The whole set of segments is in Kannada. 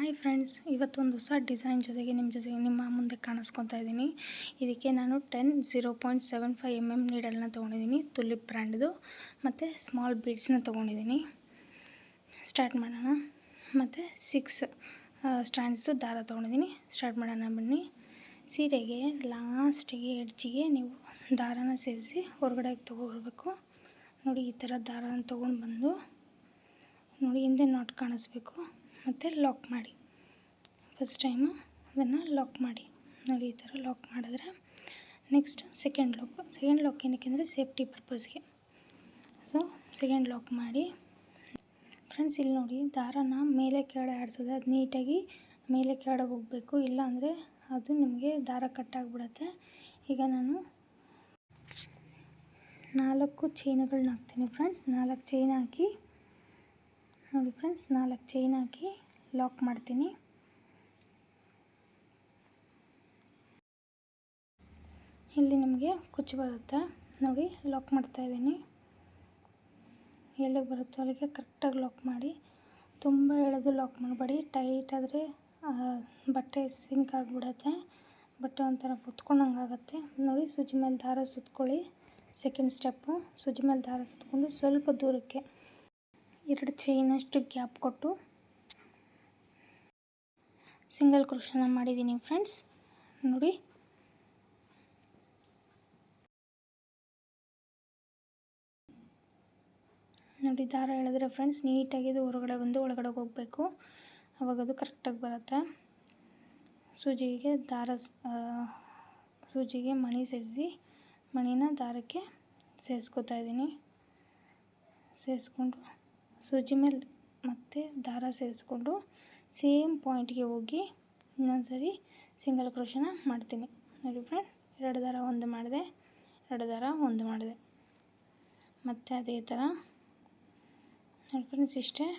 ಹಾಯ್ ಫ್ರೆಂಡ್ಸ್, ಇವತ್ತೊಂದು ಹೊಸ ಡಿಸೈನ್ ಜೊತೆಗೆ ನಿಮ್ಮ ಮುಂದೆ ಕಾಣಿಸ್ಕೊತಾ ಇದ್ದೀನಿ. ಇದಕ್ಕೆ ನಾನು 0.75 mm ನೀಡಲ್ನ ತೊಗೊಂಡಿದ್ದೀನಿ, ತುಲಿಪ್ ಬ್ರ್ಯಾಂಡ್ದು. ಮತ್ತು ಸ್ಮಾಲ್ ಬೀಡ್ಸ್ನ ತೊಗೊಂಡಿದ್ದೀನಿ. ಸ್ಟಾರ್ಟ್ ಮಾಡೋಣ. ಮತ್ತು 6 ಸ್ಟ್ಯಾಂಡ್ಸು ದಾರ ತೊಗೊಂಡಿದ್ದೀನಿ. ಸ್ಟಾರ್ಟ್ ಮಾಡೋಣ ಬನ್ನಿ. ಸೀರೆಗೆ ಲಾಸ್ಟಿಗೆ ಎಡ್ಜಿಗೆ ನೀವು ದಾರನ ಸೇರಿಸಿ ಹೊರಗಡೆ ತೊಗೊಬರ್ಬೇಕು. ನೋಡಿ, ಈ ಥರ ದಾರನ ತೊಗೊಂಡು ಬಂದು ನೋಡಿ ಹಿಂದೆ ನಾಟ್ ಕಾಣಿಸ್ಬೇಕು. ಮತ್ತು ಲಾಕ್ ಮಾಡಿ. ಫಸ್ಟ್ ಟೈಮು ಅದನ್ನು ಲಾಕ್ ಮಾಡಿ. ನೋಡಿ, ಈ ಥರ ಲಾಕ್ ಮಾಡಿದ್ರೆ ನೆಕ್ಸ್ಟ್ ಸೆಕೆಂಡ್ ಲಾಕ್ ಏನಕ್ಕೆ ಅಂದರೆ ಸೇಫ್ಟಿ ಪರ್ಪಸ್ಗೆ. ಸೊ ಸೆಕೆಂಡ್ ಲಾಕ್ ಮಾಡಿ. ಫ್ರೆಂಡ್ಸ್, ಇಲ್ಲಿ ನೋಡಿ, ದಾರನ ಮೇಲೆ ಕೆಳಗಡೆ ಆಡಿಸಿದ್ರೆ ಅದು ನೀಟಾಗಿ ಮೇಲೆ ಕೆಳಗಡೆ ಹೋಗಬೇಕು, ಇಲ್ಲಾಂದರೆ ಅದು ನಿಮಗೆ ದಾರ ಕಟ್ಟಾಗಿಬಿಡುತ್ತೆ. ಈಗ ನಾನು 4 ಚೈನುಗಳನ್ನ ಹಾಕ್ತೀನಿ ಫ್ರೆಂಡ್ಸ್. 4 ಚೈನ್ ಹಾಕಿ ನೋಡಿ ಫ್ರೆಂಡ್ಸ್, 4 ಚೈನ್ ಹಾಕಿ ಲಾಕ್ ಮಾಡ್ತೀನಿ. ಇಲ್ಲಿ ನಿಮಗೆ ಕುಚ್ಚು ಬರುತ್ತೆ ನೋಡಿ. ಲಾಕ್ ಮಾಡ್ತಾಯಿದ್ದೀನಿ. ಎಲ್ಲಿಗೆ ಬರುತ್ತೋ ಅಲ್ಲಿಗೆ ಕರೆಕ್ಟಾಗಿ ಲಾಕ್ ಮಾಡಿ. ತುಂಬ ಎಳೆದು ಲಾಕ್ ಮಾಡಬೇಡಿ. ಟೈಟ್ ಆದರೆ ಬಟ್ಟೆ ಸಿಂಕ್ ಆಗಿಬಿಡುತ್ತೆ. ಬಟ್ಟೆ ಒಂಥರ ಹೊತ್ಕೊಂಡಂಗೆ ಆಗುತ್ತೆ. ನೋಡಿ, ಸೂಜಿ ಮೇಲೆ ದಾರ ಸುತ್ಕೊಳ್ಳಿ. ಸೆಕೆಂಡ್ ಸ್ಟೆಪ್ಪು, ಸೂಜಿ ಮೇಲೆ ದಾರ ಸುತ್ಕೊಂಡು ಸ್ವಲ್ಪ ದೂರಕ್ಕೆ 2 ಚೈನಷ್ಟು ಗ್ಯಾಪ್ ಕೊಟ್ಟು ಸಿಂಗಲ್ ಕ್ರೋಶನ ಮಾಡಿದ್ದೀನಿ ಫ್ರೆಂಡ್ಸ್. ನೋಡಿ, ದಾರ ಎಳೆದ್ರೆ ಫ್ರೆಂಡ್ಸ್ ನೀಟಾಗಿ ಇದು ಹೊರಗಡೆ ಬಂದು ಒಳಗಡೆ ಹೋಗಬೇಕು. ಆವಾಗ ಅದು ಕರೆಕ್ಟಾಗಿ ಬರುತ್ತೆ. ಸೂಜಿಗೆ ಮಣಿ ಸೇರಿಸಿ ಮಣಿನ ದಾರಕ್ಕೆ ಸೇರಿಸ್ಕೊತಾ ಇದ್ದೀನಿ. ಸೇರಿಸ್ಕೊಂಡು ಸೂಜಿ ಮೇಲೆ ಮತ್ತೆ ದಾರ ಸೇರಿಸ್ಕೊಂಡು ಸೇಮ್ ಪಾಯಿಂಟ್ಗೆ ಹೋಗಿ ಇನ್ನೊಂದು ಸರಿ ಸಿಂಗಲ್ ಕ್ರೋಶನ ಮಾಡ್ತೀನಿ. ನೋಡಿ ಫ್ರೆಂಡ್ಸ್, 2 ದಾರ ಒಂದು ಮಾಡಿದೆ, 2 ದಾರ ಒಂದು ಮಾಡಿದೆ. ಮತ್ತು ಅದೇ ಥರ ನೋಡಿ ಫ್ರೆಂಡ್ಸ್, ಇಷ್ಟೇ.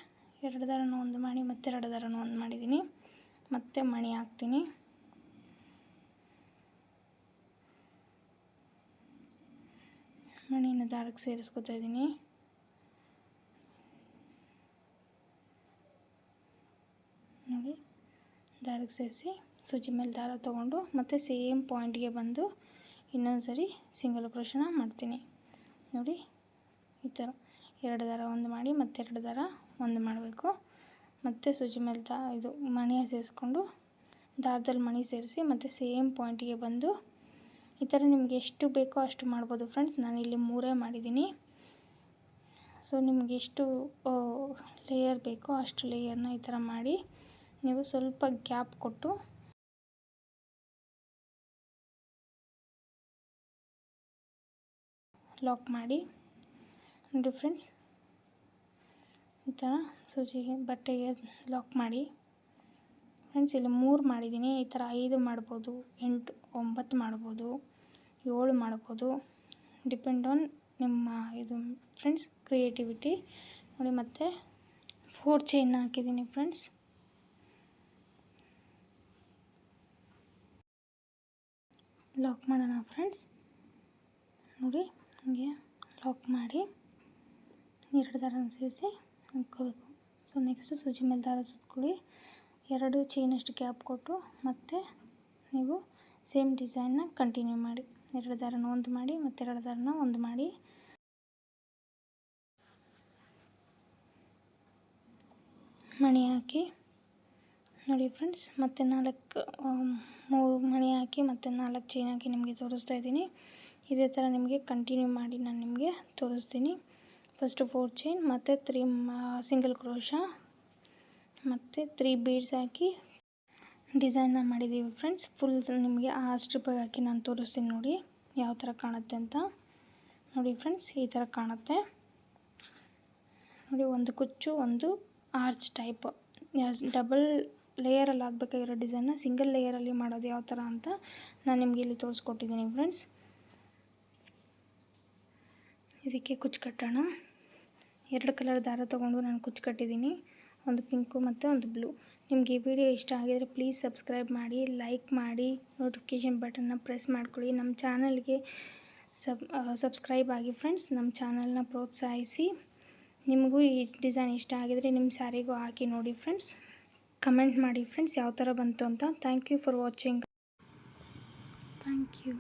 2 ದಾರನ ಒಂದು ಮಾಡಿ ಮತ್ತೆ 2 ದಾರನ ಒಂದು ಮಾಡಿದ್ದೀನಿ. ಮತ್ತೆ ಮಣಿ ಹಾಕ್ತೀನಿ. ಮಣಿನ ದಾರಕ್ಕೆ ಸೇರಿಸ್ಕೊತಾ ಇದ್ದೀನಿ. ನೋಡಿ, ದಾರಕ್ಕೆ ಸೇರಿಸಿ ಸೂಜಿ ಮೇಲೆ ದಾರ ತೊಗೊಂಡು ಮತ್ತೆ ಸೇಮ್ ಪಾಯಿಂಟ್ಗೆ ಬಂದು ಇನ್ನೊಂದು ಸರಿ ಸಿಂಗಲ್ ಕ್ರೋಶನ ಮಾಡ್ತೀನಿ. ನೋಡಿ, ಈ ಥರ 2 ದಾರ ಒಂದು ಮಾಡಿ ಮತ್ತೆ 2 ದಾರ ಒಂದು ಮಾಡಬೇಕು. ಮತ್ತು ಸೂಜಿ ಮೇಲೆ ಇದು ಮಣಿ ಸೇರಿಸ್ಕೊಂಡು ದಾರದಲ್ಲಿ ಮಣಿ ಸೇರಿಸಿ ಮತ್ತು ಸೇಮ್ ಪಾಯಿಂಟಿಗೆ ಬಂದು ಈ ಥರ ನಿಮಗೆ ಎಷ್ಟು ಬೇಕೋ ಅಷ್ಟು ಮಾಡ್ಬೋದು ಫ್ರೆಂಡ್ಸ್. ನಾನಿಲ್ಲಿ 3 ಮಾಡಿದ್ದೀನಿ. ಸೊ ನಿಮಗೆ ಎಷ್ಟು ಲೇಯರ್ ಬೇಕೋ ಅಷ್ಟು ಲೇಯರ್ನ ಈ ಥರ ಮಾಡಿ ನೀವು ಸ್ವಲ್ಪ ಗ್ಯಾಪ್ ಕೊಟ್ಟು ಲಾಕ್ ಮಾಡಿ. ನೋಡಿ ಫ್ರೆಂಡ್ಸ್, ಈ ಥರ ಸೂಜಿಗೆ ಬಟ್ಟೆಗೆ ಲಾಕ್ ಮಾಡಿ. ಫ್ರೆಂಡ್ಸ್, ಇಲ್ಲಿ 3 ಮಾಡಿದ್ದೀನಿ. ಈ ಥರ 5 ಮಾಡ್ಬೋದು, 8, 9 ಮಾಡ್ಬೋದು, 7 ಮಾಡ್ಬೋದು. ಡಿಪೆಂಡ್ ಆನ್ ನಿಮ್ಮ ಇದು ಫ್ರೆಂಡ್ಸ್ ಕ್ರಿಯೇಟಿವಿಟಿ. ನೋಡಿ, ಮತ್ತು 4 ಚೈನ್ ಹಾಕಿದ್ದೀನಿ ಫ್ರೆಂಡ್ಸ್. ಲಾಕ್ ಮಾಡೋಣ ಫ್ರೆಂಡ್ಸ್. ನೋಡಿ, ಹೀಗೆ ಲಾಕ್ ಮಾಡಿ 2 ದಾರನ ಸೇರಿಸಿ ಹಾಕ್ಕೋಬೇಕು. ಸೊ ನೆಕ್ಸ್ಟ್ ಸೂಜಿ ಮೇಲೆ ದಾರ ಸುತ್ಕೊಳ್ಳಿ. 2 ಚೈನಷ್ಟು ಗ್ಯಾಪ್ ಕೊಟ್ಟು ಮತ್ತೆ ನೀವು ಸೇಮ್ ಡಿಸೈನ್ನ ಕಂಟಿನ್ಯೂ ಮಾಡಿ. 2 ದಾರನ ಒಂದು ಮಾಡಿ ಮತ್ತು 2 ದಾರನ ಒಂದು ಮಾಡಿ. ಮಣಿ ಹಾಕಿ ನೋಡಿ ಫ್ರೆಂಡ್ಸ್, ಮತ್ತು 3 ಮಣಿ ಹಾಕಿ ಮತ್ತು 4 ಚೈನ್ ಹಾಕಿ ನಿಮಗೆ ತೋರಿಸ್ತಾ ಇದ್ದೀನಿ. ಇದೇ ಥರ ನಿಮಗೆ ಕಂಟಿನ್ಯೂ ಮಾಡಿ ನಾನು ನಿಮಗೆ ತೋರಿಸ್ತೀನಿ. ಫಸ್ಟು 4 ಚೈನ್ ಮತ್ತು 3 ಸಿಂಗಲ್ ಕ್ರೋಶ ಮತ್ತು 3 ಬೀಡ್ಸ್ ಹಾಕಿ ಡಿಸೈನ್ನ ಮಾಡಿದ್ದೀವಿ ಫ್ರೆಂಡ್ಸ್. ಫುಲ್ ನಿಮಗೆ ಆ ಸ್ಟ್ರಿಪ್ಪಿಗೆ ಹಾಕಿ ನಾನು ತೋರಿಸ್ತೀನಿ. ನೋಡಿ ಯಾವ ಥರ ಕಾಣುತ್ತೆ ಅಂತ. ನೋಡಿ ಫ್ರೆಂಡ್ಸ್, ಈ ಥರ ಕಾಣುತ್ತೆ. ನೋಡಿ, ಒಂದು ಕುಚ್ಚು, ಒಂದು ಆರ್ಚ್ ಟೈಪ್ ಡಬಲ್ ಲೇಯರಲ್ಲಿ ಆಗಬೇಕಾಗಿರೋ ಡಿಸೈನ್ನ ಸಿಂಗಲ್ ಲೇಯರಲ್ಲಿ ಮಾಡೋದು ಯಾವ ಥರ ಅಂತ ನಾನು ನಿಮಗೆ ಇಲ್ಲಿ ತೋರಿಸ್ಕೊಟ್ಟಿದ್ದೀನಿ ಫ್ರೆಂಡ್ಸ್. ಇದಕ್ಕೆ ಕುಚ್ಚು ಕಟ್ಟೋಣ. 2 ಕಲರ್ ದಾರ ತೊಗೊಂಡು ನಾನು ಕುಚ್ಚು ಕಟ್ಟಿದ್ದೀನಿ, ಒಂದು ಪಿಂಕು ಮತ್ತು ಒಂದು ಬ್ಲೂ. ನಿಮಗೆ ಈ ವಿಡಿಯೋ ಇಷ್ಟ ಆಗಿದರೆ ಪ್ಲೀಸ್ ಸಬ್ಸ್ಕ್ರೈಬ್ ಮಾಡಿ, ಲೈಕ್ ಮಾಡಿ, ನೋಟಿಫಿಕೇಷನ್ ಬಟನ್ನ ಪ್ರೆಸ್ ಮಾಡ್ಕೊಳ್ಳಿ. ನಮ್ಮ ಚಾನಲ್ಗೆ ಸಬ್ಸ್ಕ್ರೈಬ್ ಆಗಿ ಫ್ರೆಂಡ್ಸ್. ನಮ್ಮ ಚಾನಲ್ನ ಪ್ರೋತ್ಸಾಹಿಸಿ. ನಿಮಗೂ ಈ ಡಿಸೈನ್ ಇಷ್ಟ ಆಗಿದರೆ ನಿಮ್ಮ ಸ್ಯಾರಿಗೂ ಹಾಕಿ ನೋಡಿ ಫ್ರೆಂಡ್ಸ್. ಕಮೆಂಟ್ ಮಾಡಿ ಫ್ರೆಂಡ್ಸ್ ಯಾವ ಥರ ಬಂತು ಅಂತ. Thank you for watching. Thank you.